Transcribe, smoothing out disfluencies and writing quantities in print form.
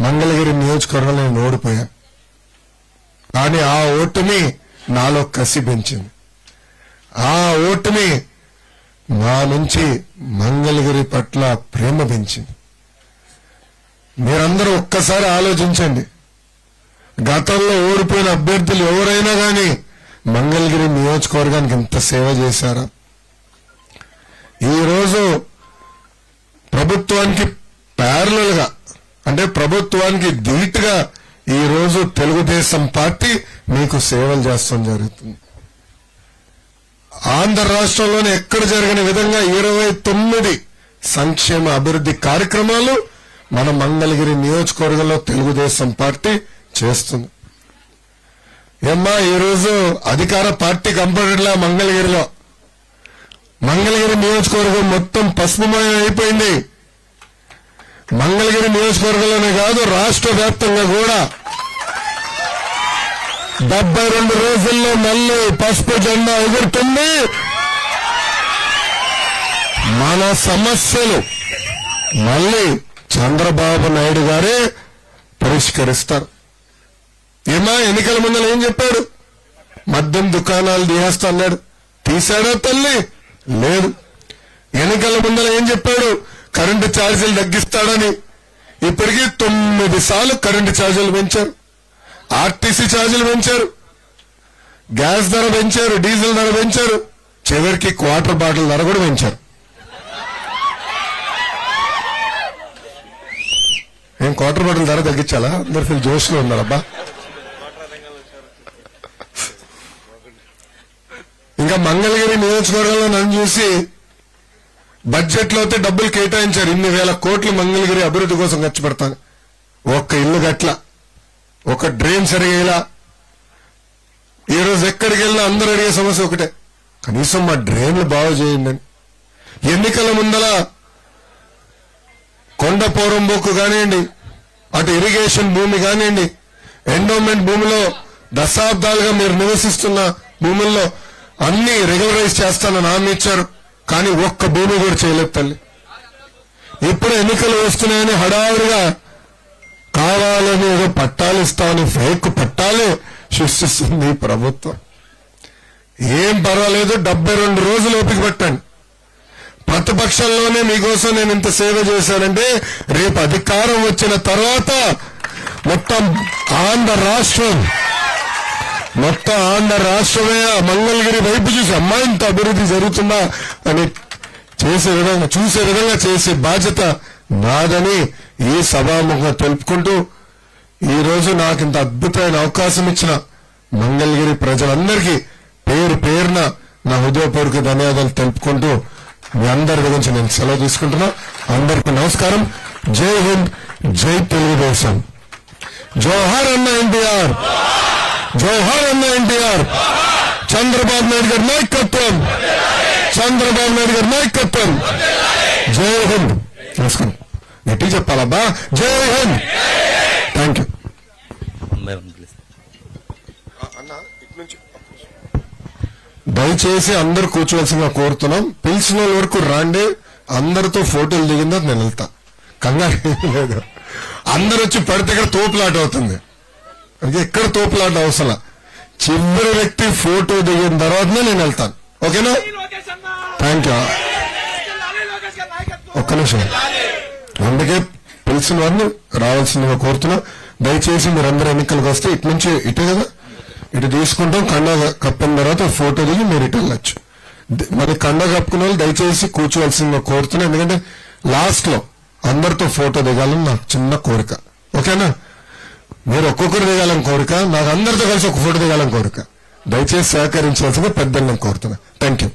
మంగళగిరి నియోజకవర్గంలో నేను ఓడిపోయాను. కానీ ఆ ఓటుని నాలో కసి పెంచింది. ఆ ఓటుని నా నుంచి మంగళగిరి పట్ల ప్రేమ పెంచింది. మీరందరూ ఒక్కసారి ఆలోచించండి. గతంలో ఓడిపోయిన అభ్యర్థులు ఎవరైనా కానీ మంగళగిరి నియోజకవర్గానికి ఇంత సేవ చేశారా? ఈరోజు ప్రభుత్వానికి ప్యారలల్ గా, అంటే ప్రభుత్వానికి ధీటుగా ఈరోజు తెలుగుదేశం పార్టీ మీకు సేవలు చేస్తాం జరుగుతుంది. ఆంధ్ర రాష్ట్రంలోనే ఎక్కడ జరిగిన విధంగా 29 సంక్షేమ అభివృద్ధి కార్యక్రమాలు మన మంగళగిరి నియోజకవర్గంలో తెలుగుదేశం పార్టీ చేస్తుంది. ఏమ్మా, ఈరోజు అధికార పార్టీ కంపేటర్లా మంగళగిరి నియోజకవర్గం మొత్తం పసుపుమయం అయిపోయింది. మంగళగిరి నియోజకవర్గంలోనే కాదు, రాష్ట్ర వ్యాప్తంగా కూడా 72 రోజుల్లో మళ్ళీ పసుపు జెండా ఎగురుతుంది. మన సమస్యలు మళ్ళీ చంద్రబాబు నాయుడు గారే పరిష్కరిస్తారు. ఏమా, ఎన్నికల ముందర ఏం చెప్పాడు? మద్యం దుకాణాలు తీసేస్తా అన్నాడు. తీశాడా తల్లి? లేదు. ఎన్నికల ముందర ఏం చెప్పాడు? కరెంటు ఛార్జీలు తగ్గిస్తాడని. ఇప్పటికీ 9 సార్లు కరెంటు ఛార్జీలు పెంచారు, ఆర్టీసీ ఛార్జీలు పెంచారు, గ్యాస్ ధర పెంచారు, డీజిల్ ధర పెంచారు, చివరికి క్వార్టర్ బాటిల్ ధర కూడా పెంచారు. ఏం క్వార్టర్ బాటిల్ ధర తగ్గించాలా? అందరు ఫుల్ జోష్లో ఉన్నారబ్బా. ఇంకా మంగళగిరి నియోజకవర్గంలో నన్ను చూసి బడ్జెట్ లో అయితే డబ్బులు కేటాయించారు. 1,000 కోట్లు మంగళగిరి అభివృద్ధి కోసం ఖర్చు పెడతాను. ఒక్క ఇల్లు గట్ల, ఒక డ్రైన్ సరిగా. ఈ రోజు ఎక్కడికి వెళ్ళినా అందరూ అడిగే సమస్య ఒకటే, కనీసం మా డ్రైన్లు బాగు చేయండి అని. ఎన్నికల ముందల కొండపోరం బొక్కు కానివ్వండి, అటు ఇరిగేషన్ భూమి కానివ్వండి, ఎండోమెంట్ భూమిలో దశాబ్దాలుగా మీరు నివసిస్తున్న భూముల్లో అన్ని రెగ్యులరైజ్ చేస్తానని హామీ ఇచ్చారు. కానీ ఒక్క భూమి కూడా చేయలేదు తల్లి. ఇప్పుడు ఎన్నికలు వస్తున్నాయని హడావుడిగా కావాలని ఏదో పట్టాలు ఇస్తామని ఫేక్ పట్టాలు సృష్టిస్తుంది ప్రభుత్వం. ఏం పర్వాలేదు, 72 రోజులు ఓపిక పట్టండి. ప్రతిపక్షంలోనే మీకోసం నేను ఇంత సేవ చేశానంటే, రేపు అధికారం వచ్చిన తర్వాత మొత్తం ఆంధ్ర రాష్ట్రమే మంగళగిరి వైపు చూసి అమ్మా ఇంత అభివృద్ధి జరుగుతుందా అని చూసే విధంగా చేసే బాధ్యత నాదని ఈ సభాముఖంగా తెలుపుకుంటూ, ఈ రోజు నాకు ఇంత అద్భుతమైన అవకాశం ఇచ్చిన మంగళగిరి ప్రజలందరికీ పేరు పేరున నా హృదయపూర్వక ధన్యవాదాలు తెలుపుకుంటూ మీ అందరి గురించి నేను సెలవు తీసుకుంటున్నా. అందరికీ నమస్కారం. జై హింద్, జై తెలుగుదేశం. జోహార్ అన్న ఎన్టీఆర్, జోహార్ అన్న ఎన్టీఆర్. చంద్రబాబు నాయుడు గారి నాయకత్వం, చంద్రబాబు నాయుడు గారి నాయకత్వం. జై హింద్. నమస్కారం. గట్టి చెప్పాలబ్బా, జై హింద్. Thank you. దయచేసి అందరు కూర్చోవలసిందిగా కోరుతున్నాం. పిలిచిన వరకు రాండి, అందరితో ఫోటోలు దిగిందా నేను వెళ్తా. కంగారు లేదు. అందరు వచ్చి పడితే ఇక్కడ తోపులాట అవుతుంది. ఎక్కడ తోపులాట అవసరం. చివరి వ్యక్తి ఫోటో దిగిన తర్వాతనే నేను వెళ్తాను. ఓకేనా? Thank you. ఒక్క నిమిషం. అందుకే పిలిచిన వారిని రావాల్సిందిగా కోరుతున్నా. దయచేసి మీరందరూ ఎన్నికలకు వస్తే ఇటు నుంచి ఇటే కదా, ఇటు తీసుకుంటాం. కండా కప్పిన తర్వాత ఫోటో దిగి మీరు ఇటు వెళ్ళొచ్చు. మరి కండా కప్పుకున్న వాళ్ళు దయచేసి కూర్చోవలసిందిగా కోరుతున్నా. ఎందుకంటే లాస్ట్ లో అందరితో ఫోటో దిగాలని నాకు చిన్న కోరిక. ఓకేనా? మీరు ఒక్కొక్కరు దిగాలని కోరిక, నాకు అందరితో కలిసి ఒక ఫోటో దిగాలని కోరిక. దయచేసి సహకరించవలసిందిగా పెద్దలను కోరుతున్నా. Thank you.